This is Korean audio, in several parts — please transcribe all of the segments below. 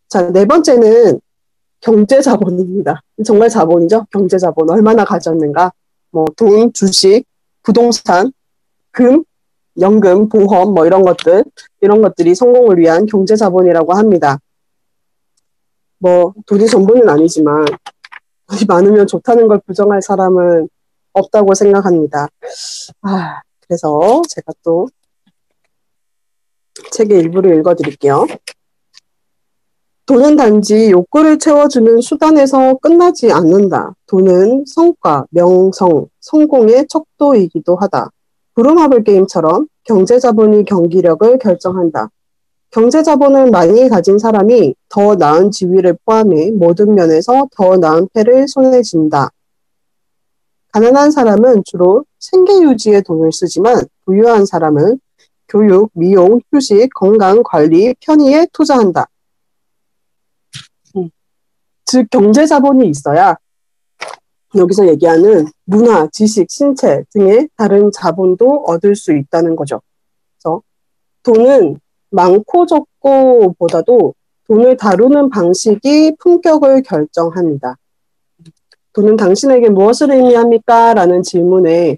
자, 네 번째는 경제자본입니다. 정말 자본이죠? 경제자본. 얼마나 가졌는가? 뭐, 돈, 주식, 부동산, 금, 연금, 보험, 뭐 이런 것들이 성공을 위한 경제자본이라고 합니다. 뭐, 돈이 전부는 아니지만, 돈이 많으면 좋다는 걸 부정할 사람은 없다고 생각합니다. 그래서 제가 또 책의 일부를 읽어드릴게요. 돈은 단지 욕구를 채워주는 수단에서 끝나지 않는다. 돈은 성과, 명성, 성공의 척도이기도 하다. 부루마블 게임처럼 경제자본이 경기력을 결정한다. 경제자본을 많이 가진 사람이 더 나은 지위를 포함해 모든 면에서 더 나은 패를 손에 쥔다. 가난한 사람은 주로 생계 유지에 돈을 쓰지만 부유한 사람은 교육, 미용, 휴식, 건강, 관리, 편의에 투자한다. 즉 경제자본이 있어야 여기서 얘기하는 문화, 지식, 신체 등의 다른 자본도 얻을 수 있다는 거죠. 그래서 돈은 많고 적고 보다도 돈을 다루는 방식이 품격을 결정합니다. 돈은 당신에게 무엇을 의미합니까? 라는 질문에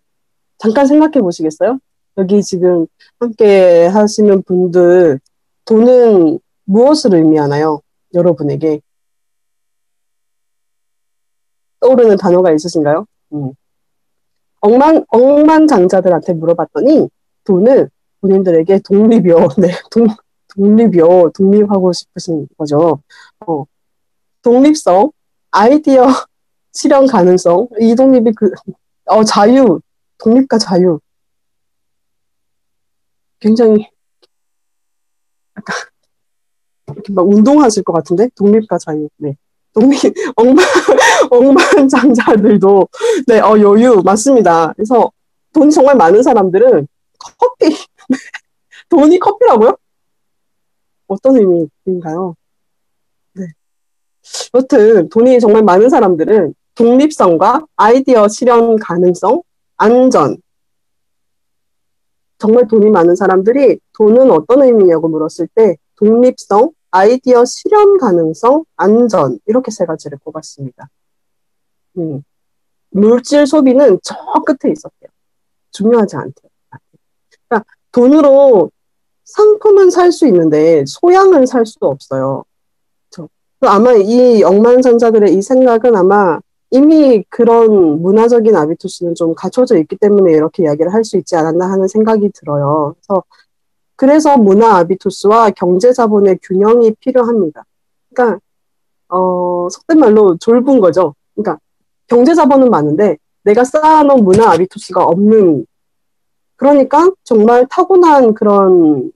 잠깐 생각해 보시겠어요? 여기 지금 함께 하시는 분들, 돈은 무엇을 의미하나요? 여러분에게. 떠오르는 단어가 있으신가요? 억만장자들한테 물어봤더니 돈은 본인들에게 독립이요. 네, 독립이요. 독립하고 싶으신 거죠. 독립성, 아이디어 실현 가능성, 이 독립이 자유, 독립과 자유. 굉장히 약간 이렇게 막 운동하실 것 같은데? 독립과 자유. 네. 억만장자들도, 네, 여유, 맞습니다. 그래서 돈이 정말 많은 사람들은 커피, 돈이 커피라고요? 어떤 의미인가요? 네. 여튼, 돈이 정말 많은 사람들은 독립성과 아이디어 실현 가능성, 안전. 정말 돈이 많은 사람들이 돈은 어떤 의미냐고 물었을 때, 독립성, 아이디어 실현 가능성, 안전. 이렇게 세 가지를 꼽았습니다. 물질 소비는 저 끝에 있었대요. 중요하지 않대요. 그러니까 돈으로 상품은 살 수 있는데 소양은 살 수 없어요. 그렇죠? 아마 이 억만장자들의 이 생각은 아마 이미 그런 문화적인 아비투스는 좀 갖춰져 있기 때문에 이렇게 이야기를 할 수 있지 않았나 하는 생각이 들어요. 그래서 문화 아비투스와 경제 자본의 균형이 필요합니다. 그러니까 속된 말로 졸분 거죠. 그러니까 경제 자본은 많은데 내가 쌓아놓은 문화 아비투스가 없는, 그러니까 정말 타고난 그런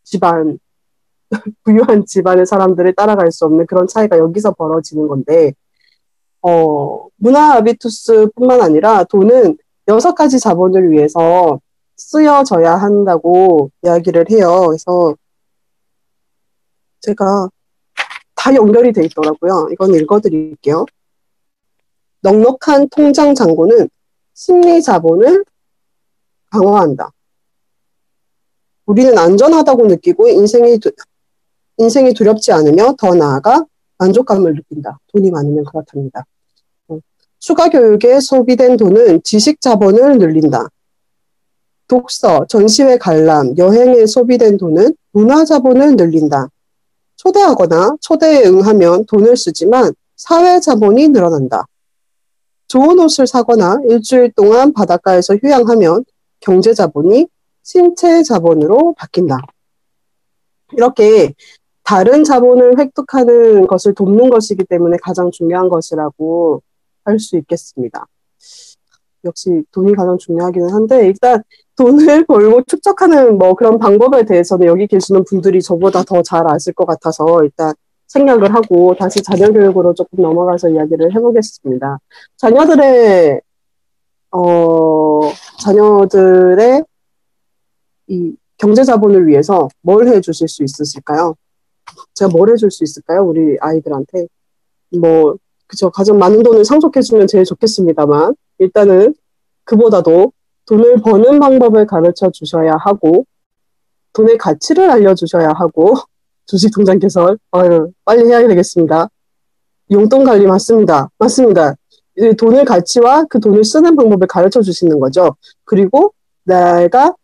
집안, 부유한 집안의 사람들을 따라갈 수 없는 그런 차이가 여기서 벌어지는 건데, 문화 아비투스뿐만 아니라 돈은 6가지 자본을 위해서 쓰여져야 한다고 이야기를 해요. 그래서 제가 다 연결이 돼 있더라고요. 이건 읽어드릴게요. 넉넉한 통장 잔고는 심리 자본을 강화한다. 우리는 안전하다고 느끼고 인생이 두렵지 않으며 더 나아가 만족감을 느낀다. 돈이 많으면 그렇답니다. 추가 교육에 소비된 돈은 지식 자본을 늘린다. 독서, 전시회 관람, 여행에 소비된 돈은 문화 자본을 늘린다. 초대하거나 초대에 응하면 돈을 쓰지만 사회 자본이 늘어난다. 좋은 옷을 사거나 일주일 동안 바닷가에서 휴양하면 경제 자본이 신체 자본으로 바뀐다. 이렇게 다른 자본을 획득하는 것을 돕는 것이기 때문에 가장 중요한 것이라고 할 수 있겠습니다. 역시 돈이 가장 중요하기는 한데, 일단 돈을 벌고 축적하는 뭐 그런 방법에 대해서는 여기 계시는 분들이 저보다 더 잘 아실 것 같아서 일단 생략을 하고 다시 자녀 교육으로 조금 넘어가서 이야기를 해보겠습니다. 자녀들의 이 경제 자본을 위해서 뭘 해주실 수 있으실까요? 제가 뭘 해줄 수 있을까요? 우리 아이들한테. 그죠. 가장 많은 돈을 상속해주면 제일 좋겠습니다만, 일단은 그보다도 돈을 버는 방법을 가르쳐 주셔야 하고, 돈의 가치를 알려주셔야 하고, 주식통장 개설. 아유, 빨리 해야 되겠습니다. 용돈 관리 맞습니다. 맞습니다. 돈을 가치와 그 돈을 쓰는 방법을 가르쳐 주시는 거죠. 그리고 내가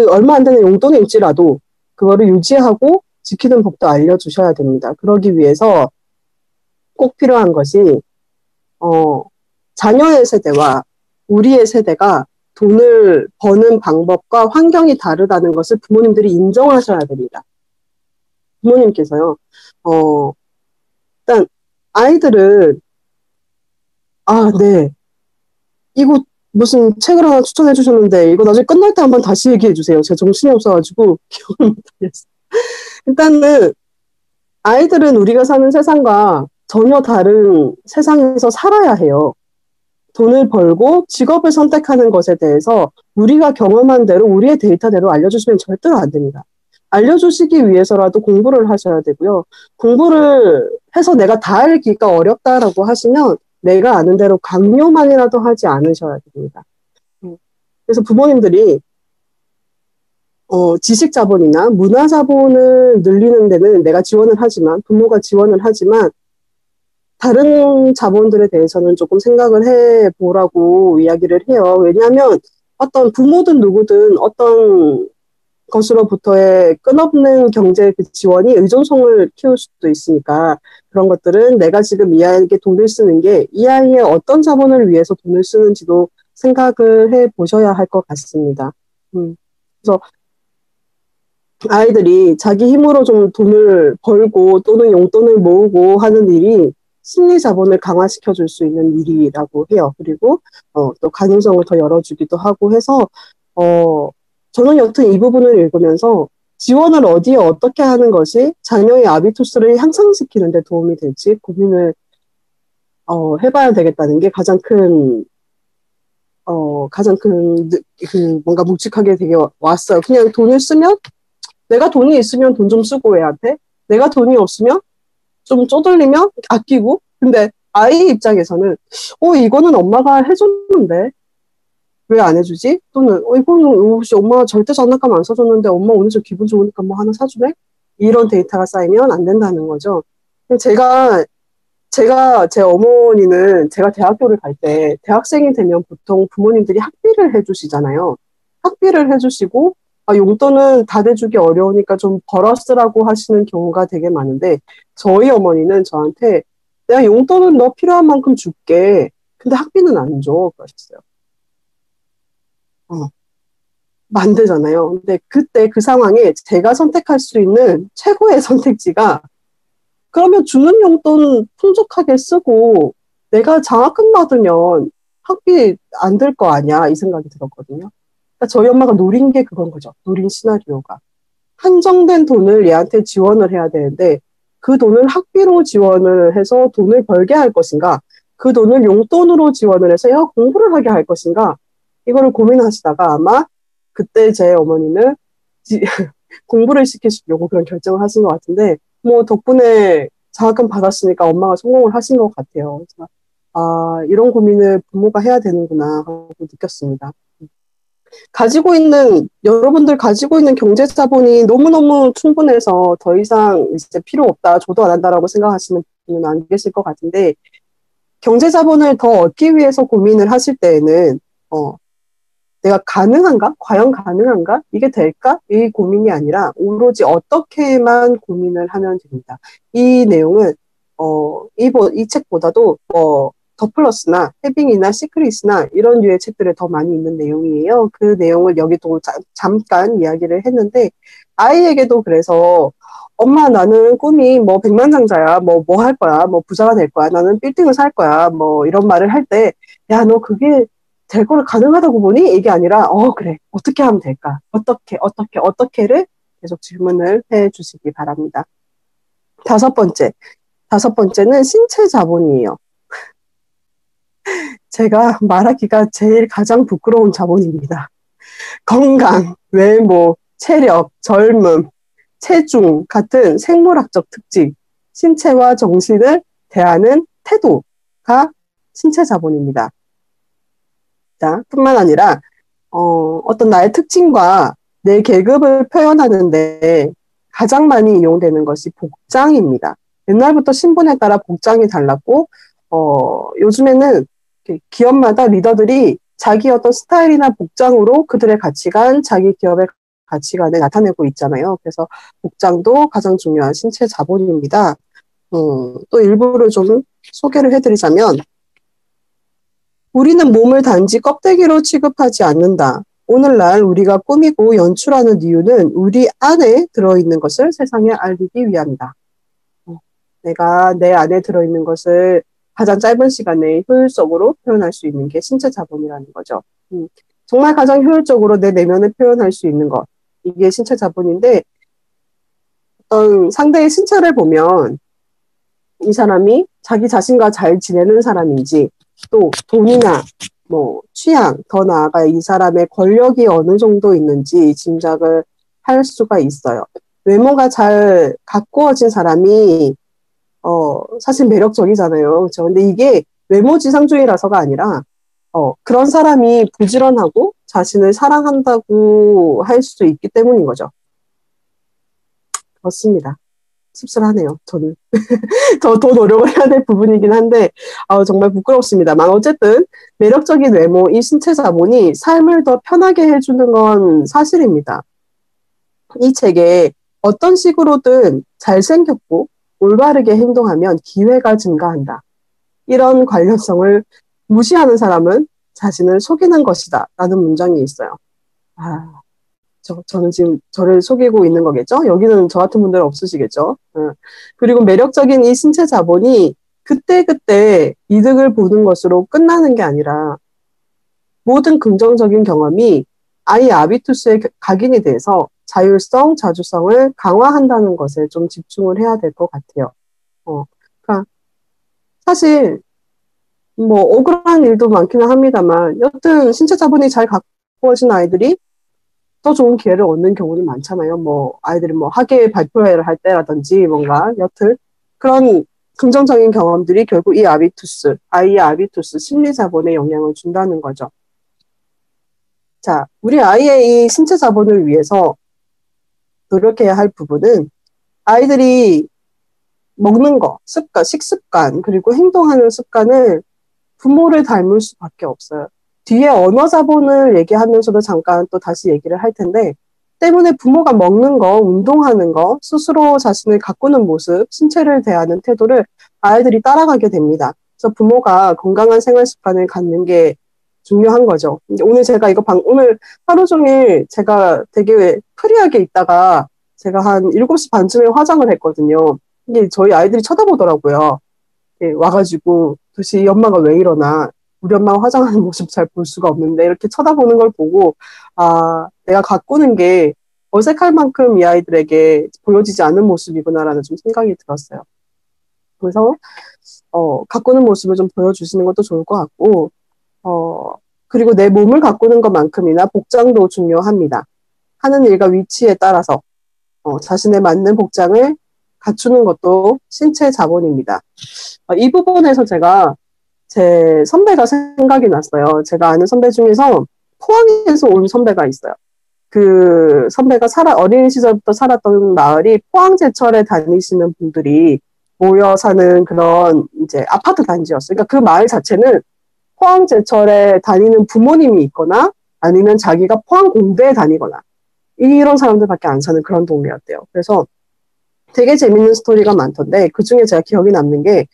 얼마 안 되는 용돈일지라도 그거를 유지하고 지키는 법도 알려주셔야 됩니다. 그러기 위해서 꼭 필요한 것이, 자녀의 세대와 우리의 세대가 돈을 버는 방법과 환경이 다르다는 것을 부모님들이 인정하셔야 됩니다. 부모님께서요, 일단, 아이들은, 네. 이거 무슨 책을 하나 추천해 주셨는데, 이거 나중에 끝날 때 한번 다시 얘기해 주세요. 제가 정신이 없어가지고, 기억을 못하겠어요. 일단은, 아이들은 우리가 사는 세상과 전혀 다른 세상에서 살아야 해요. 돈을 벌고 직업을 선택하는 것에 대해서 우리가 경험한 대로 우리의 데이터대로 알려주시면 절대로 안 됩니다. 알려주시기 위해서라도 공부를 하셔야 되고요. 공부를 해서 내가 다 알기가 어렵다라고 하시면 내가 아는 대로 강요만이라도 하지 않으셔야 됩니다. 그래서 부모님들이 지식 자본이나 문화 자본을 늘리는 데는 내가 지원을 하지만, 부모가 지원을 하지만 다른 자본들에 대해서는 조금 생각을 해보라고 이야기를 해요. 왜냐하면 어떤 부모든 누구든 어떤 것으로부터의 끝없는 경제 그 지원이 의존성을 키울 수도 있으니까 그런 것들은 내가 지금 이 아이에게 돈을 쓰는 게 이 아이의 어떤 자본을 위해서 돈을 쓰는지도 생각을 해보셔야 할 것 같습니다. 그래서 아이들이 자기 힘으로 좀 돈을 벌고 또는 용돈을 모으고 하는 일이 심리 자본을 강화시켜 줄 수 있는 일이라고 해요. 그리고 또 가능성을 더 열어주기도 하고 해서 저는 여튼 이 부분을 읽으면서 지원을 어디에 어떻게 하는 것이 자녀의 아비투스를 향상시키는 데 도움이 될지 고민을 해봐야 되겠다는 게 가장 큰 뭔가 묵직하게 되게 왔어요. 그냥 돈을 쓰면 내가 돈이 있으면 돈 좀 쓰고 애한테, 내가 돈이 없으면 좀 쪼들리면 아끼고, 근데 아이 입장에서는 이거는 엄마가 해줬는데 왜 안 해주지? 또는 이거는 혹시 엄마가 절대 장난감 안 사줬는데 엄마 오늘 좀 기분 좋으니까 뭐 하나 사주네? 이런 데이터가 쌓이면 안 된다는 거죠. 제 어머니는 제가 대학교를 갈 때 대학생이 되면 보통 부모님들이 학비를 해주시잖아요. 학비를 해주시고 용돈은 다 대주기 어려우니까 좀 벌어 쓰라고 하시는 경우가 되게 많은데 저희 어머니는 저한테 내가 용돈은 너 필요한 만큼 줄게. 근데 학비는 안 줘. 그러셨어요. 만들잖아요. 근데 그때 그 상황에 제가 선택할 수 있는 최고의 선택지가 그러면 주는 용돈 풍족하게 쓰고 내가 장학금 받으면 학비 안 들 거 아니야 이 생각이 들었거든요. 그러니까 저희 엄마가 노린 게 그건 거죠. 노린 시나리오가. 한정된 돈을 얘한테 지원을 해야 되는데 그 돈을 학비로 지원을 해서 돈을 벌게 할 것인가 그 돈을 용돈으로 지원을 해서 얘가 공부를 하게 할 것인가 이거를 고민하시다가 아마 그때 제 어머니는 공부를 시키시려고 그런 결정을 하신 것 같은데 뭐 덕분에 장학금 받았으니까 엄마가 성공을 하신 것 같아요. 그래서 이런 고민을 부모가 해야 되는구나 하고 느꼈습니다. 여러분들 가지고 있는 경제 자본이 너무너무 충분해서 더 이상 이제 필요 없다, 조도 안 한다라고 생각하시는 분은 안 계실 것 같은데, 경제 자본을 더 얻기 위해서 고민을 하실 때에는, 내가 가능한가? 과연 가능한가? 이게 될까? 이 고민이 아니라 오로지 어떻게만 고민을 하면 됩니다. 이 내용은 이 책보다도 더 플러스나 해빙이나 시크릿이나 이런 류의 책들에 더 많이 있는 내용이에요. 그 내용을 여기도 잠깐 이야기를 했는데 아이에게도 그래서 엄마 나는 꿈이 뭐 백만장자야 뭐 할 거야 뭐 부자가 될 거야 나는 빌딩을 살 거야 뭐 이런 말을 할 때 야 너 그게 될 거를 가능하다고 보니? 이게 아니라, 그래. 어떻게 하면 될까? 어떻게를 계속 질문을 해 주시기 바랍니다. 다섯 번째는 신체 자본이에요. 제가 말하기가 제일 가장 부끄러운 자본입니다. 건강, 외모, 체력, 젊음, 체중 같은 생물학적 특징, 신체와 정신을 대하는 태도가 신체 자본입니다. 뿐만 아니라 어떤 나의 특징과 내 계급을 표현하는데 가장 많이 이용되는 것이 복장입니다. 옛날부터 신분에 따라 복장이 달랐고, 요즘에는 기업마다 리더들이 자기 어떤 스타일이나 복장으로 그들의 가치관, 자기 기업의 가치관을 나타내고 있잖아요. 그래서 복장도 가장 중요한 신체 자본입니다. 또 일부를 좀 소개를 해드리자면, 우리는 몸을 단지 껍데기로 취급하지 않는다. 오늘날 우리가 꾸미고 연출하는 이유는 우리 안에 들어있는 것을 세상에 알리기 위함이다. 내가 내 안에 들어있는 것을 가장 짧은 시간에 효율적으로 표현할 수 있는 게 신체 자본이라는 거죠. 정말 가장 효율적으로 내 내면을 표현할 수 있는 것. 이게 신체 자본인데, 어떤 상대의 신체를 보면 이 사람이 자기 자신과 잘 지내는 사람인지, 또 돈이나 뭐 취향, 더 나아가 이 사람의 권력이 어느 정도 있는지 짐작을 할 수가 있어요. 외모가 잘 가꾸어진 사람이 사실 매력적이잖아요. 그렇죠? 근데 이게 외모지상주의라서가 아니라 그런 사람이 부지런하고 자신을 사랑한다고 할 수 있기 때문인 거죠. 그렇습니다. 씁쓸하네요, 저는. 더 노력을 해야 될 부분이긴 한데, 정말 부끄럽습니다만, 어쨌든, 매력적인 외모, 이 신체 자본이 삶을 더 편하게 해주는 건 사실입니다. 이 책에 어떤 식으로든 잘생겼고, 올바르게 행동하면 기회가 증가한다. 이런 관련성을 무시하는 사람은 자신을 속이는 것이다. 라는 문장이 있어요. 저는 지금 저를 속이고 있는 거겠죠? 여기는 저 같은 분들은 없으시겠죠? 그리고 매력적인 이 신체 자본이 그때그때 이득을 보는 것으로 끝나는 게 아니라 모든 긍정적인 경험이 아이 아비투스의 각인이 돼서 자율성, 자주성을 강화한다는 것에 좀 집중을 해야 될 것 같아요. 그러니까 사실 뭐 억울한 일도 많기는 합니다만 여튼 신체 자본이 잘 가꾸어진 아이들이 더 좋은 기회를 얻는 경우는 많잖아요. 뭐 아이들이 뭐 학예 발표회를 할 때라든지 뭔가 여튼 그런 긍정적인 경험들이 결국 이 아이의 아비투스 심리 자본에 영향을 준다는 거죠. 자, 우리 아이의 이 신체 자본을 위해서 노력해야 할 부분은 아이들이 먹는 거, 습관, 식습관, 그리고 행동하는 습관을 부모를 닮을 수밖에 없어요. 뒤에 언어 자본을 얘기하면서도 잠깐 또 다시 얘기를 할 텐데, 때문에 부모가 먹는 거, 운동하는 거, 스스로 자신을 가꾸는 모습, 신체를 대하는 태도를 아이들이 따라가게 됩니다. 그래서 부모가 건강한 생활 습관을 갖는 게 중요한 거죠. 오늘 제가 오늘 하루 종일 제가 되게 프리하게 있다가 제가 한 7시 반쯤에 화장을 했거든요. 이게 저희 아이들이 쳐다보더라고요. 와가지고 도대체 엄마가 왜 이러나 우리 엄마가 화장하는 모습 잘 볼 수가 없는데 이렇게 쳐다보는 걸 보고 내가 가꾸는 게 어색할 만큼 이 아이들에게 보여지지 않는 모습이구나라는 좀 생각이 들었어요. 그래서 가꾸는 모습을 좀 보여주시는 것도 좋을 것 같고 그리고 내 몸을 가꾸는 것만큼이나 복장도 중요합니다. 하는 일과 위치에 따라서 자신에 맞는 복장을 갖추는 것도 신체 자본입니다. 이 부분에서 제가 제 선배가 생각이 났어요. 제가 아는 선배 중에서 포항에서 온 선배가 있어요. 그 선배가 어린 시절부터 살았던 마을이 포항제철에 다니시는 분들이 모여 사는 그런 이제 아파트 단지였어요. 그러니까 그 마을 자체는 포항제철에 다니는 부모님이 있거나 아니면 자기가 포항공대에 다니거나 이런 사람들밖에 안 사는 그런 동네였대요. 그래서 되게 재밌는 스토리가 많던데 그중에 제가 기억이 남는 게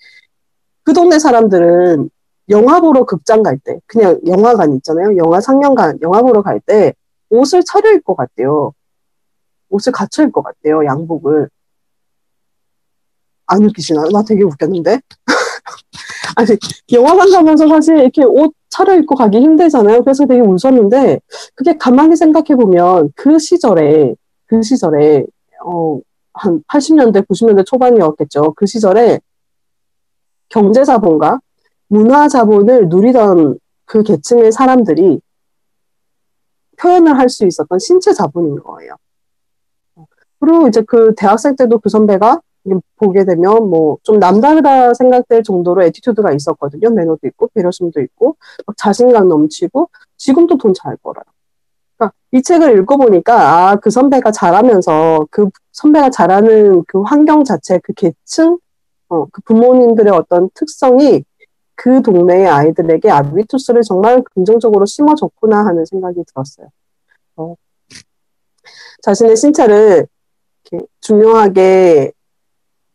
그 동네 사람들은 영화 보러 극장 갈 때 그냥 영화관 있잖아요. 영화 상영관 영화 보러 갈 때 옷을 차려입고 갔대요. 옷을 갖춰 입고 갔대요. 양복을. 안 웃기시나요? 나 되게 웃겼는데. 아니 영화관 가면서 사실 이렇게 옷 차려입고 가기 힘들잖아요. 그래서 되게 웃었는데 그게 가만히 생각해보면 그 시절에 한 80년대 90년대 초반이었겠죠. 그 시절에 경제자본과 문화자본을 누리던 그 계층의 사람들이 표현을 할 수 있었던 신체 자본인 거예요. 그리고 이제 그 대학생 때도 그 선배가 보게 되면 뭐 좀 남다르다 생각될 정도로 애티튜드가 있었거든요. 매너도 있고 배려심도 있고 자신감 넘치고 지금도 돈 잘 벌어요. 이 책을 읽어보니까, 그 선배가 잘하면서, 그 선배가 잘하는 그 환경 자체, 그 계층, 그 부모님들의 어떤 특성이 그 동네의 아이들에게 아비투스를 정말 긍정적으로 심어줬구나 하는 생각이 들었어요. 자신의 신체를 이렇게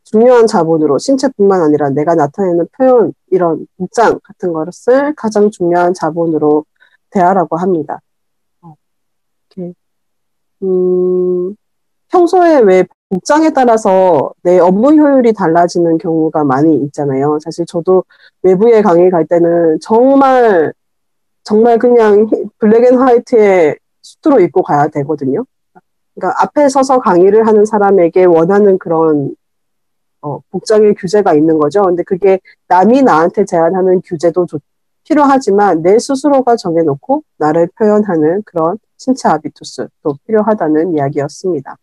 중요한 자본으로, 신체뿐만 아니라 내가 나타내는 표현, 이런 복장 같은 것을 가장 중요한 자본으로 대하라고 합니다. 이렇게, 평소에 왜 복장에 따라서 내 업무 효율이 달라지는 경우가 많이 있잖아요. 사실 저도 외부에 강의 갈 때는 정말 그냥 블랙 앤 화이트에 수트로 입고 가야 되거든요. 그러니까 앞에 서서 강의를 하는 사람에게 원하는 그런 복장의 규제가 있는 거죠. 근데 그게 남이 나한테 제안하는 규제도 필요하지만 내 스스로가 정해놓고 나를 표현하는 그런 신체 아비투스도 필요하다는 이야기였습니다.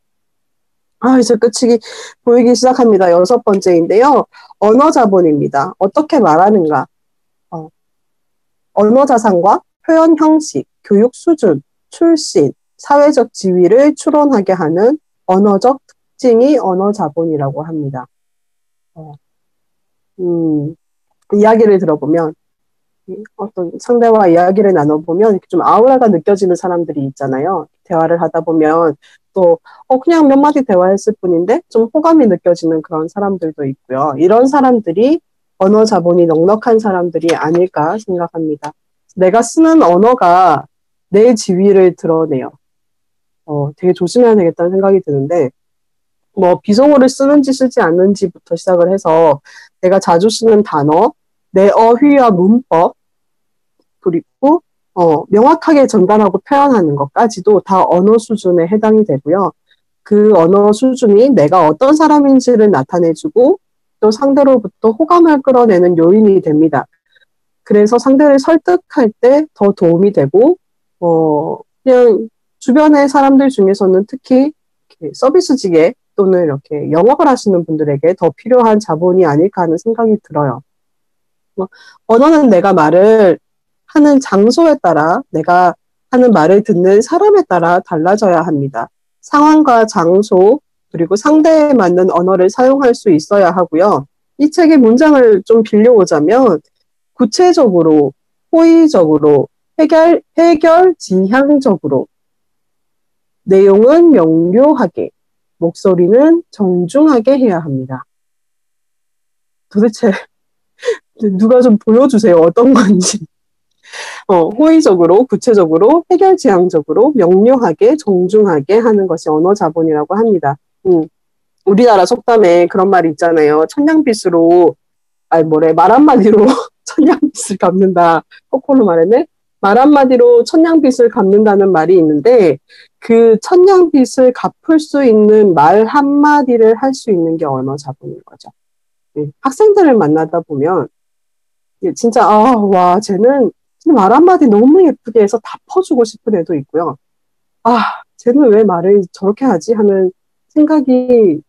이제 끝이 보이기 시작합니다. 6번째인데요. 언어 자본입니다. 어떻게 말하는가? 언어 자산과 표현 형식, 교육 수준, 출신, 사회적 지위를 추론하게 하는 언어적 특징이 언어 자본이라고 합니다. 이야기를 들어보면, 어떤 상대와 이야기를 나눠보면 좀 아우라가 느껴지는 사람들이 있잖아요. 대화를 하다 보면 또 그냥 몇 마디 대화했을 뿐인데 좀 호감이 느껴지는 그런 사람들도 있고요. 이런 사람들이 언어 자본이 넉넉한 사람들이 아닐까 생각합니다. 내가 쓰는 언어가 내 지위를 드러내요. 되게 조심해야 되겠다는 생각이 드는데, 뭐 비속어를 쓰는지 쓰지 않는지부터 시작을 해서 내가 자주 쓰는 단어, 내 어휘와 문법, 그리고 명확하게 전달하고 표현하는 것까지도 다 언어 수준에 해당이 되고요. 그 언어 수준이 내가 어떤 사람인지를 나타내주고 또 상대로부터 호감을 끌어내는 요인이 됩니다. 그래서 상대를 설득할 때 더 도움이 되고, 그냥 주변의 사람들 중에서는 특히 서비스직에 또는 이렇게 영업을 하시는 분들에게 더 필요한 자본이 아닐까 하는 생각이 들어요. 언어는 내가 말을 하는 장소에 따라, 내가 하는 말을 듣는 사람에 따라 달라져야 합니다. 상황과 장소, 그리고 상대에 맞는 언어를 사용할 수 있어야 하고요. 이 책의 문장을 좀 빌려오자면, 구체적으로, 호의적으로, 해결지향적으로, 내용은 명료하게, 목소리는 정중하게 해야 합니다. 도대체 누가 좀 보여주세요. 어떤 건지. 호의적으로, 구체적으로, 해결지향적으로, 명료하게, 정중하게 하는 것이 언어 자본이라고 합니다. 우리나라 속담에 그런 말이 있잖아요. 말 한마디로 천냥빚을 갚는다. 거꾸로 말했네. 말 한마디로 천냥빚을 갚는다는 말이 있는데, 그 천냥빚을 갚을 수 있는 말 한마디를 할 수 있는 게 언어 자본인 거죠. 학생들을 만나다 보면 진짜 쟤는 말 한마디 너무 예쁘게 해서 다 퍼주고 싶은 애도 있고요. 쟤는 왜 말을 저렇게 하지 하는 생각이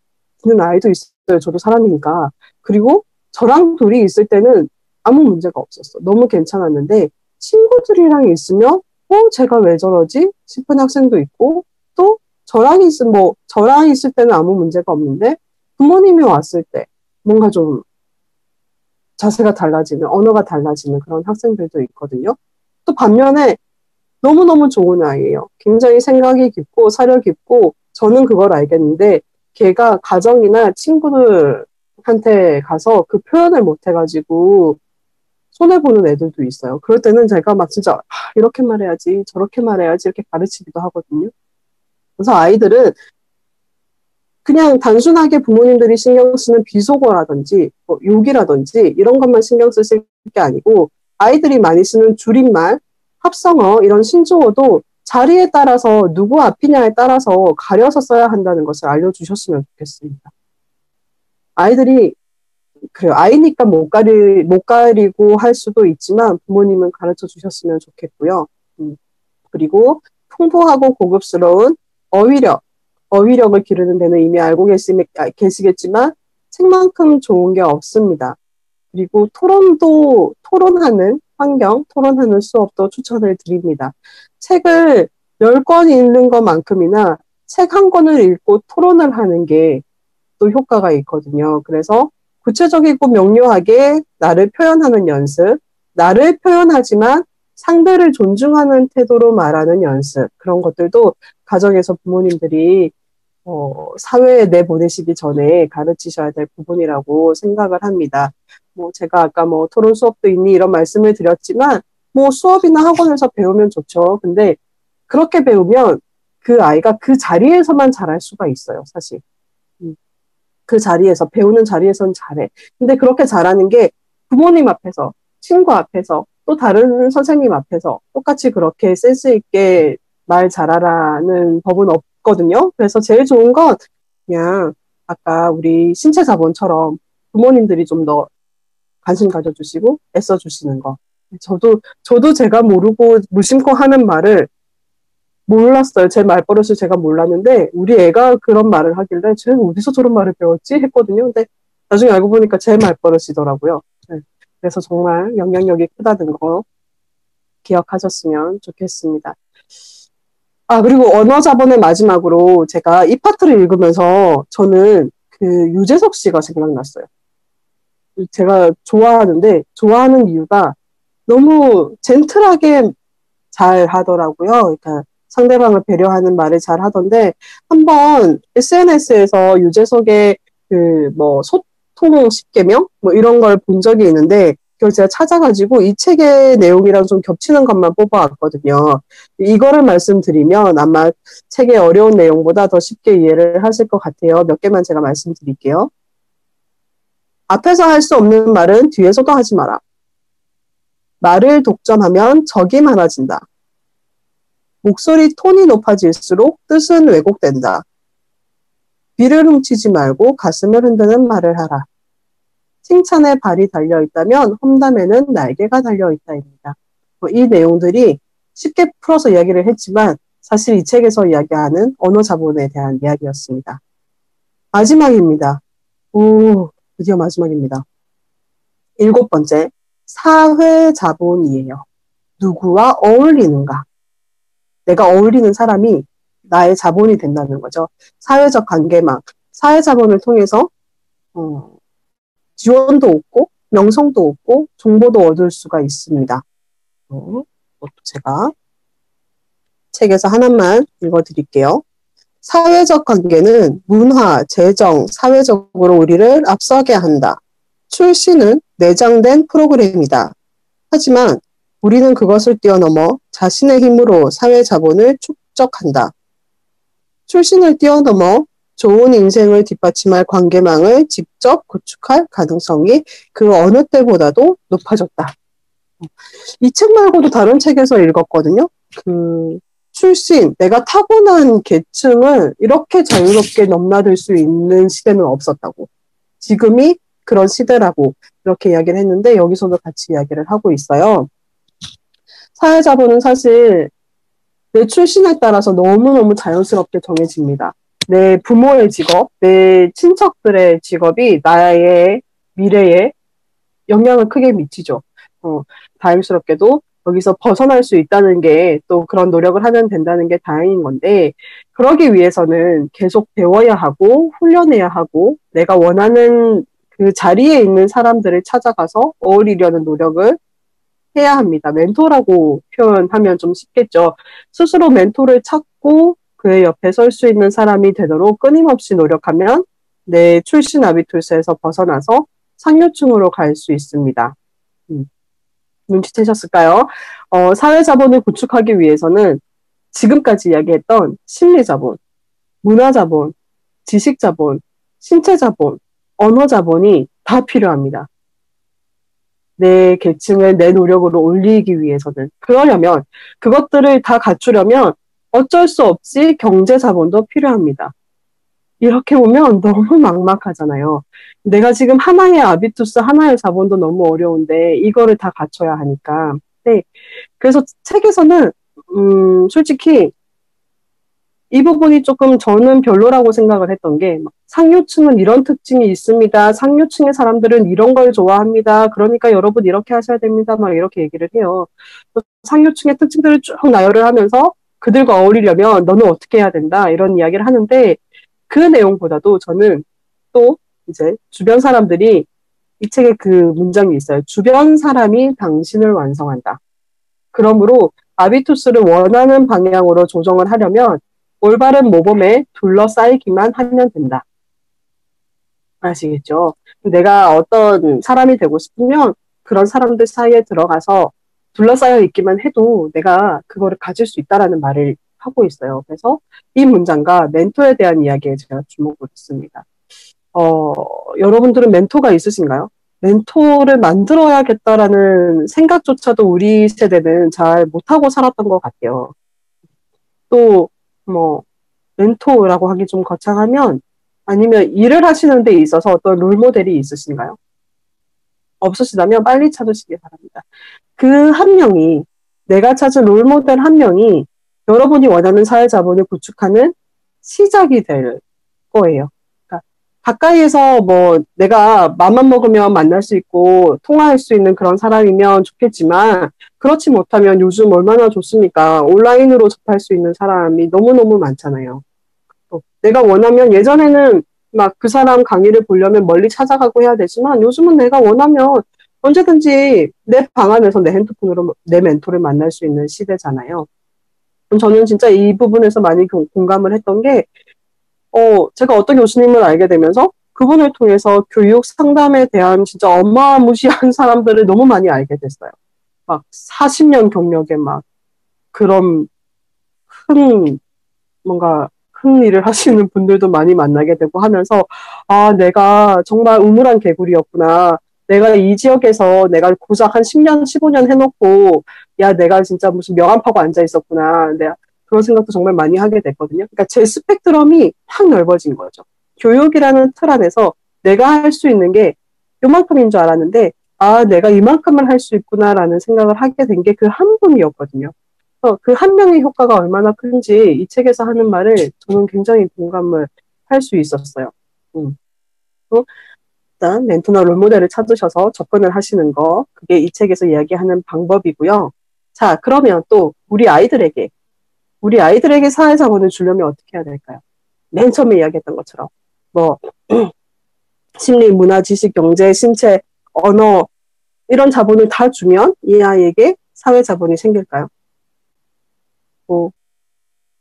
드는 아이도 있어요. 저도 사람이니까. 그리고 저랑 둘이 있을 때는 아무 문제가 없었어. 너무 괜찮았는데 친구들이랑 있으면 쟤가 왜 저러지 싶은 학생도 있고, 또 저랑 있을 때는 아무 문제가 없는데 부모님이 왔을 때 뭔가 좀 자세가 달라지는, 언어가 달라지는 그런 학생들도 있거든요. 또 반면에 너무너무 좋은 아이예요. 굉장히 생각이 깊고 사려 깊고, 저는 그걸 알겠는데 걔가 가정이나 친구들한테 가서 그 표현을 못 해가지고 손해보는 애들도 있어요. 그럴 때는 제가 막 진짜 이렇게 말해야지 저렇게 말해야지 이렇게 가르치기도 하거든요. 그래서 아이들은 그냥 단순하게 부모님들이 신경 쓰는 비속어라든지 욕이라든지 이런 것만 신경 쓸 게 아니고, 아이들이 많이 쓰는 줄임말, 합성어, 이런 신조어도 자리에 따라서 누구 앞이냐에 따라서 가려서 써야 한다는 것을 알려주셨으면 좋겠습니다. 아이들이 그래요. 아이니까 못 가리고 할 수도 있지만 부모님은 가르쳐 주셨으면 좋겠고요. 그리고 풍부하고 고급스러운 어휘력을 기르는 데는 이미 알고 계시겠지만 책만큼 좋은 게 없습니다. 그리고 토론하는 환경, 토론하는 수업도 추천을 드립니다. 책을 10권 읽는 것만큼이나 책 한 권을 읽고 토론을 하는 게 또 효과가 있거든요. 그래서 구체적이고 명료하게 나를 표현하는 연습, 나를 표현하지만 상대를 존중하는 태도로 말하는 연습, 그런 것들도 가정에서 부모님들이 사회에 내보내시기 전에 가르치셔야 될 부분이라고 생각을 합니다. 뭐 제가 아까 뭐 토론 수업도 있니 이런 말씀을 드렸지만 뭐 수업이나 학원에서 배우면 좋죠. 근데 그렇게 배우면 그 아이가 그 자리에서만 잘할 수가 있어요, 사실. 그 자리에서, 배우는 자리에서는 잘해. 근데 그렇게 잘하는 게 부모님 앞에서, 친구 앞에서, 또 다른 선생님 앞에서 똑같이 그렇게 센스 있게 말 잘하라는 법은 없거든요. 그래서 제일 좋은 건 그냥 아까 우리 신체 자본처럼 부모님들이 좀 더 관심 가져주시고 애써주시는 거. 저도 제가 모르고 무심코 하는 말을 몰랐어요. 제 말버릇을 제가 몰랐는데 우리 애가 그런 말을 하길래 쟤는 어디서 저런 말을 배웠지? 했거든요. 근데 나중에 알고 보니까 제 말버릇이더라고요. 네. 그래서 정말 영향력이 크다는 거 기억하셨으면 좋겠습니다. 아, 그리고 언어 자본의 마지막으로 제가 이 파트를 읽으면서 저는 그 유재석 씨가 생각났어요. 제가 좋아하는 이유가 너무 젠틀하게 잘 하더라고요. 그러니까 상대방을 배려하는 말을 잘 하던데 한번 SNS에서 유재석의 그 뭐 소통 10계명 뭐 이런 걸 본 적이 있는데 그걸 제가 찾아가지고 이 책의 내용이랑 좀 겹치는 것만 뽑아왔거든요. 이거를 말씀드리면 아마 책의 어려운 내용보다 더 쉽게 이해를 하실 것 같아요. 몇 개만 제가 말씀드릴게요. 앞에서 할 수 없는 말은 뒤에서도 하지 마라. 말을 독점하면 적이 많아진다. 목소리 톤이 높아질수록 뜻은 왜곡된다. 귀를 훔치지 말고 가슴을 흔드는 말을 하라. 칭찬에 발이 달려있다면 험담에는 날개가 달려있다입니다. 이 내용들이 쉽게 풀어서 이야기를 했지만 사실 이 책에서 이야기하는 언어 자본에 대한 이야기였습니다. 마지막입니다. 오, 드디어 마지막입니다. 7번째, 사회 자본이에요. 누구와 어울리는가? 내가 어울리는 사람이 나의 자본이 된다는 거죠. 사회적 관계망, 사회 자본을 통해서 지원도 얻고 명성도 얻고 정보도 얻을 수가 있습니다. 제가 책에서 하나만 읽어드릴게요. 사회적 관계는 문화, 재정, 사회적으로 우리를 앞서게 한다. 출시는 내장된 프로그램이다. 하지만 우리는 그것을 뛰어넘어 자신의 힘으로 사회 자본을 축적한다. 출신을 뛰어넘어 좋은 인생을 뒷받침할 관계망을 직접 구축할 가능성이 그 어느 때보다도 높아졌다. 이 책 말고도 다른 책에서 읽었거든요. 출신, 내가 타고난 계층을 이렇게 자유롭게 넘나들 수 있는 시대는 없었다고. 지금이 그런 시대라고 이렇게 이야기를 했는데 여기서도 같이 이야기를 하고 있어요. 사회자본은 사실 내 출신에 따라서 너무너무 자연스럽게 정해집니다. 내 부모의 직업, 내 친척들의 직업이 나의 미래에 영향을 크게 미치죠. 다행스럽게도 여기서 벗어날 수 있다는 게 또 그런 노력을 하면 된다는 게 다행인 건데 그러기 위해서는 계속 배워야 하고 훈련해야 하고 내가 원하는 그 자리에 있는 사람들을 찾아가서 어울리려는 노력을 해야 합니다. 멘토라고 표현하면 좀 쉽겠죠. 스스로 멘토를 찾고 그의 옆에 설 수 있는 사람이 되도록 끊임없이 노력하면 내 출신 아비투스에서 벗어나서 상류층으로 갈 수 있습니다. 눈치채셨을까요? 사회자본을 구축하기 위해서는 지금까지 이야기했던 심리자본, 문화자본, 지식자본, 신체자본, 언어자본이 다 필요합니다. 내 계층을 내 노력으로 올리기 위해서는. 그러려면, 그것들을 다 갖추려면 어쩔 수 없이 경제자본도 필요합니다. 이렇게 보면 너무 막막하잖아요. 내가 지금 하나의 아비투스, 하나의 자본도 너무 어려운데 이거를 다 갖춰야 하니까. 네. 그래서 책에서는 솔직히 이 부분이 조금 저는 별로라고 생각을 했던 게 상류층은 이런 특징이 있습니다. 상류층의 사람들은 이런 걸 좋아합니다. 그러니까 여러분 이렇게 하셔야 됩니다. 막 이렇게 얘기를 해요. 상류층의 특징들을 쭉 나열을 하면서 그들과 어울리려면 너는 어떻게 해야 된다 이런 이야기를 하는데 그 내용보다도 저는 또 이제 주변 사람들이 이 책에 그 문장이 있어요. 주변 사람이 당신을 완성한다. 그러므로 아비투스를 원하는 방향으로 조정을 하려면 올바른 모범에 둘러싸이기만 하면 된다. 아시겠죠? 내가 어떤 사람이 되고 싶으면 그런 사람들 사이에 들어가서 둘러싸여 있기만 해도 내가 그거를 가질 수 있다라는 말을 하고 있어요. 그래서 이 문장과 멘토에 대한 이야기에 제가 주목을 했습니다. 여러분들은 멘토가 있으신가요? 멘토를 만들어야겠다라는 생각조차도 우리 세대는 잘 못하고 살았던 것 같아요. 또, 뭐, 멘토라고 하기 좀 거창하면 아니면 일을 하시는 데 있어서 어떤 롤모델이 있으신가요? 없으시다면 빨리 찾으시기 바랍니다. 그 한 명이, 내가 찾은 롤모델 한 명이 여러분이 원하는 사회자본을 구축하는 시작이 될 거예요. 그러니까 가까이에서 뭐 내가 맘만 먹으면 만날 수 있고 통화할 수 있는 그런 사람이면 좋겠지만 그렇지 못하면 요즘 얼마나 좋습니까? 온라인으로 접할 수 있는 사람이 너무너무 많잖아요. 내가 원하면 예전에는 막 그 사람 강의를 보려면 멀리 찾아가고 해야 되지만 요즘은 내가 원하면 언제든지 내 방 안에서 내 핸드폰으로 내 멘토를 만날 수 있는 시대잖아요. 저는 진짜 이 부분에서 많이 공감을 했던 게, 제가 어떤 교수님을 알게 되면서 그분을 통해서 교육 상담에 대한 진짜 어마무시한 사람들을 너무 많이 알게 됐어요. 막 40년 경력에 막 그런 큰 뭔가 큰 일을 하시는 분들도 많이 만나게 되고 하면서 아 내가 정말 우물한 개구리였구나. 내가 이 지역에서 내가 고작 한 10년, 15년 해놓고 야 내가 진짜 무슨 명함 파고 앉아 있었구나. 내가 그런 생각도 정말 많이 하게 됐거든요. 그러니까 제 스펙트럼이 확 넓어진 거죠. 교육이라는 틀 안에서 내가 할 수 있는 게 요만큼인 줄 알았는데 아 내가 이만큼을 할 수 있구나라는 생각을 하게 된 게 그 한 분이었거든요. 그 한 명의 효과가 얼마나 큰지 이 책에서 하는 말을 저는 굉장히 공감을 할 수 있었어요. 또 일단 멘토나 롤모델을 찾으셔서 접근을 하시는 거 그게 이 책에서 이야기하는 방법이고요. 자 그러면 또 우리 아이들에게 사회자본을 주려면 어떻게 해야 될까요? 맨 처음에 이야기했던 것처럼 뭐 심리, 문화, 지식, 경제, 신체, 언어 이런 자본을 다 주면 이 아이에게 사회자본이 생길까요? 뭐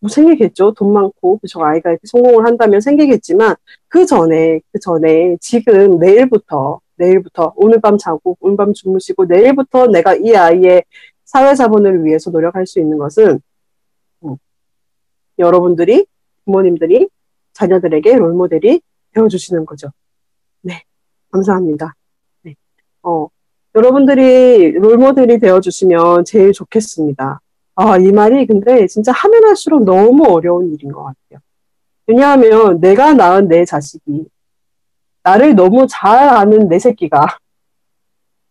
생기겠죠. 돈 많고, 그쵸. 아이가 이렇게 성공을 한다면 생기겠지만, 그 전에, 지금 내일부터, 오늘 밤 자고, 오늘 밤 주무시고, 내일부터 내가 이 아이의 사회자본을 위해서 노력할 수 있는 것은, 여러분들이, 부모님들이 자녀들에게 롤모델이 되어주시는 거죠. 네. 감사합니다. 네. 여러분들이 롤모델이 되어주시면 제일 좋겠습니다. 아, 이 말이 근데 진짜 하면 할수록 너무 어려운 일인 것 같아요. 왜냐하면 내가 낳은 내 자식이 나를 너무 잘 아는 내 새끼가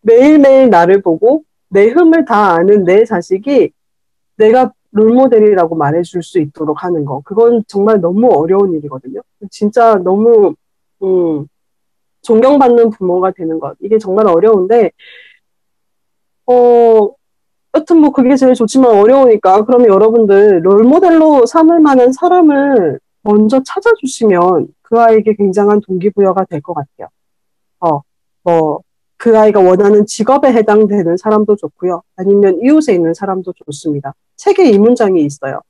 매일매일 나를 보고 내 흠을 다 아는 내 자식이 내가 롤모델이라고 말해줄 수 있도록 하는 거. 그건 정말 너무 어려운 일이거든요. 진짜 너무 존경받는 부모가 되는 것. 이게 정말 어려운데 여튼 뭐 그게 제일 좋지만 어려우니까 그러면 여러분들 롤모델로 삼을 만한 사람을 먼저 찾아주시면 그 아이에게 굉장한 동기부여가 될 것 같아요. 뭐 그 아이가 원하는 직업에 해당되는 사람도 좋고요. 아니면 이웃에 있는 사람도 좋습니다. 책에 이 문장이 있어요.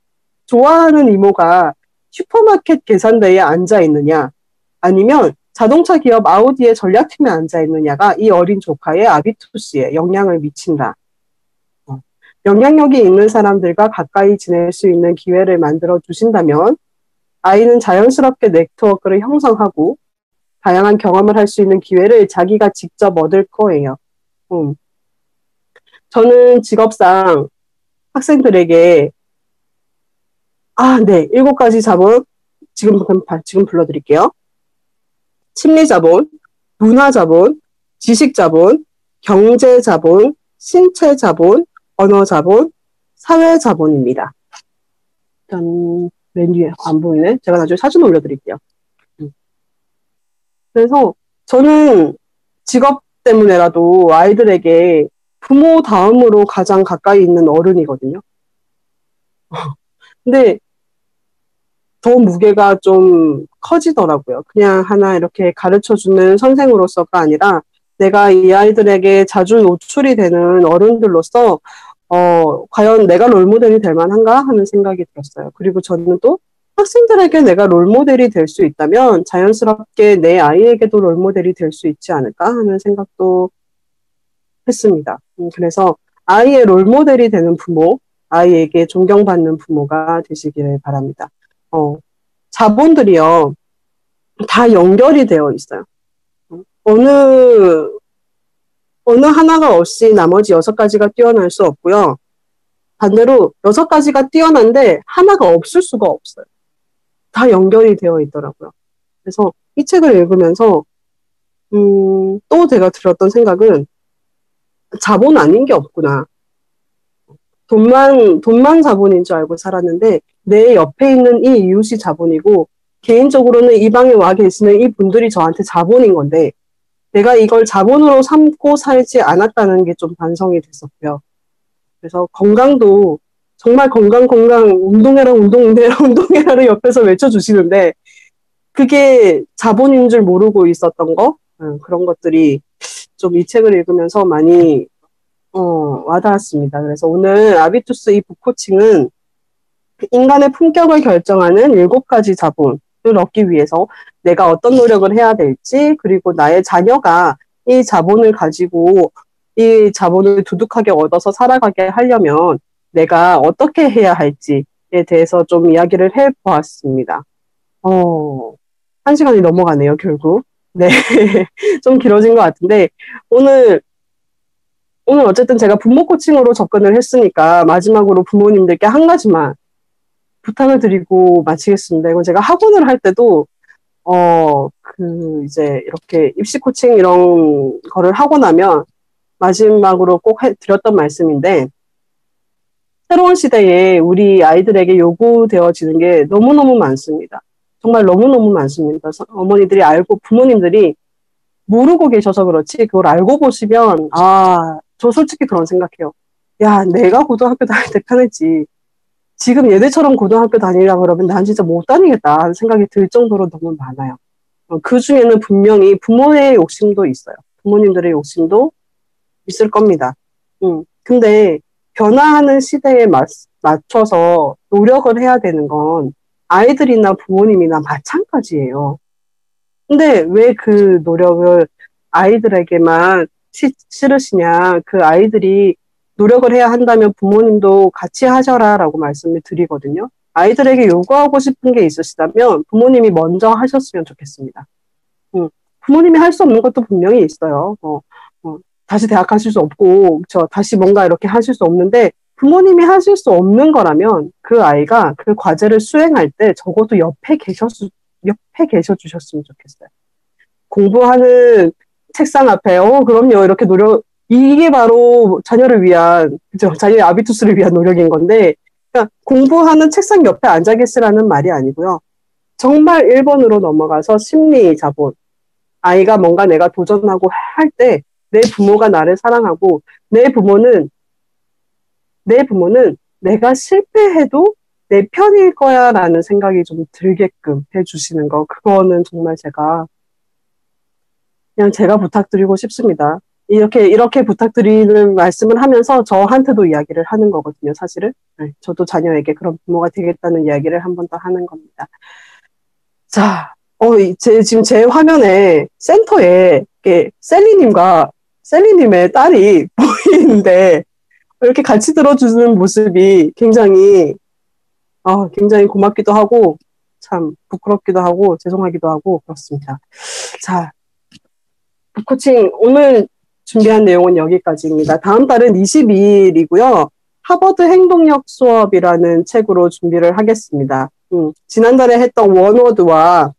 좋아하는 이모가 슈퍼마켓 계산대에 앉아 있느냐 아니면 자동차 기업 아우디의 전략팀에 앉아 있느냐가 이 어린 조카의 아비투스에 영향을 미친다. 영향력이 있는 사람들과 가까이 지낼 수 있는 기회를 만들어 주신다면 아이는 자연스럽게 네트워크를 형성하고 다양한 경험을 할 수 있는 기회를 자기가 직접 얻을 거예요. 저는 직업상 학생들에게 네, 7가지 자본 지금 불러드릴게요. 심리자본, 문화자본, 지식자본, 경제자본, 신체자본, 언어자본, 사회자본입니다. 일단 맨 뒤에 안 보이네. 제가 나중에 사진 올려드릴게요. 그래서 저는 직업 때문에라도 아이들에게 부모 다음으로 가장 가까이 있는 어른이거든요. 근데 더 무게가 좀 커지더라고요. 그냥 하나 이렇게 가르쳐주는 선생으로서가 아니라 내가 이 아이들에게 자주 노출이 되는 어른들로서 과연 내가 롤모델이 될 만한가 하는 생각이 들었어요. 그리고 저는 또 학생들에게 내가 롤모델이 될 수 있다면 자연스럽게 내 아이에게도 롤모델이 될 수 있지 않을까 하는 생각도 했습니다. 그래서 아이의 롤모델이 되는 부모, 아이에게 존경받는 부모가 되시기를 바랍니다. 자본들이요, 다 연결이 되어 있어요. 어느 하나가 없이 나머지 6가지가 뛰어날 수 없고요. 반대로 6가지가 뛰어난데 하나가 없을 수가 없어요. 다 연결이 되어 있더라고요. 그래서 이 책을 읽으면서 또 제가 들었던 생각은 자본 아닌 게 없구나. 돈만 자본인 줄 알고 살았는데 내 옆에 있는 이 이웃이 자본이고 개인적으로는 이 방에 와 계시는 이 분들이 저한테 자본인 건데 내가 이걸 자본으로 삼고 살지 않았다는 게 좀 반성이 됐었고요. 그래서 건강도 정말 건강 운동해라 운동해라를 옆에서 외쳐주시는데 그게 자본인 줄 모르고 있었던 거 그런 것들이 좀 이 책을 읽으면서 많이 와닿았습니다. 그래서 오늘 아비투스 이 북코칭은 인간의 품격을 결정하는 7가지 자본을 얻기 위해서 내가 어떤 노력을 해야 될지 그리고 나의 자녀가 이 자본을 가지고 이 자본을 두둑하게 얻어서 살아가게 하려면 내가 어떻게 해야 할지에 대해서 좀 이야기를 해보았습니다. 1시간이 넘어가네요, 결국. 네. 좀 길어진 것 같은데, 오늘 어쨌든 제가 부모 코칭으로 접근을 했으니까 마지막으로 부모님들께 한 가지만 부탁을 드리고 마치겠습니다. 이건 제가 학원을 할 때도, 이제 이렇게 입시 코칭 이런 거를 하고 나면 마지막으로 꼭 드렸던 말씀인데, 새로운 시대에 우리 아이들에게 요구되어지는 게 너무너무 많습니다. 정말 너무너무 많습니다. 어머니들이 알고, 부모님들이 모르고 계셔서 그렇지, 그걸 알고 보시면, 저 솔직히 그런 생각해요. 야, 내가 고등학교 다닐 때 편했지. 지금 얘네처럼 고등학교 다니려고 그러면 난 진짜 못 다니겠다 하는 생각이 들 정도로 너무 많아요. 그 중에는 분명히 부모의 욕심도 있어요. 부모님들의 욕심도 있을 겁니다. 근데 변화하는 시대에 맞춰서 노력을 해야 되는 건 아이들이나 부모님이나 마찬가지예요. 근데 왜 그 노력을 아이들에게만 실으시냐. 그 아이들이 노력을 해야 한다면 부모님도 같이 하셔라라고 말씀을 드리거든요. 아이들에게 요구하고 싶은 게 있으시다면 부모님이 먼저 하셨으면 좋겠습니다. 부모님이 할 수 없는 것도 분명히 있어요. 다시 대학 가실 수 없고, 다시 뭔가 이렇게 하실 수 없는데, 부모님이 하실 수 없는 거라면 그 아이가 그 과제를 수행할 때 적어도 옆에 계셔 주셨으면 좋겠어요. 공부하는 책상 앞에, 그럼요. 이렇게 이게 바로 자녀를 위한, 그죠? 자녀의 아비투스를 위한 노력인 건데, 그러니까 공부하는 책상 옆에 앉아 계시라는 말이 아니고요. 정말 1번으로 넘어가서 심리 자본. 아이가 뭔가 내가 도전하고 할 때 내 부모가 나를 사랑하고 내 부모는 내가 실패해도 내 편일 거야 라는 생각이 좀 들게끔 해주시는 거. 그거는 정말 제가 부탁드리고 싶습니다. 이렇게 부탁드리는 말씀을 하면서 저한테도 이야기를 하는 거거든요, 사실은. 네, 저도 자녀에게 그런 부모가 되겠다는 이야기를 한 번 더 하는 겁니다. 자, 지금 제 화면에 센터에 셀리님의 딸이 보이는데 이렇게 같이 들어주는 모습이 굉장히 고맙기도 하고 참 부끄럽기도 하고 죄송하기도 하고 그렇습니다. 자, 북코칭 오늘 준비한 내용은 여기까지입니다. 다음 달은 22일이고요. 하버드 행동력 수업이라는 책으로 준비를 하겠습니다. 지난달에 했던 원워드와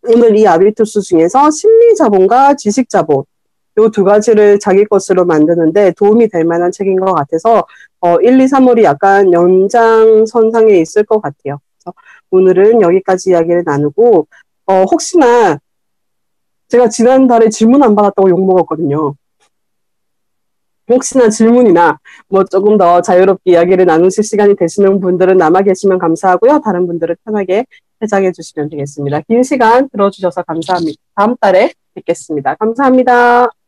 오늘 이 아비투스 중에서 심리자본과 지식자본 이 2가지를 자기 것으로 만드는데 도움이 될 만한 책인 것 같아서 1, 2, 3월이 약간 연장선상에 있을 것 같아요. 그래서 오늘은 여기까지 이야기를 나누고 혹시나 제가 지난달에 질문 안 받았다고 욕먹었거든요. 혹시나 질문이나 뭐 조금 더 자유롭게 이야기를 나누실 시간이 되시는 분들은 남아 계시면 감사하고요. 다른 분들은 편하게 해장해 주시면 되겠습니다. 긴 시간 들어주셔서 감사합니다. 다음 달에 뵙겠습니다. 감사합니다.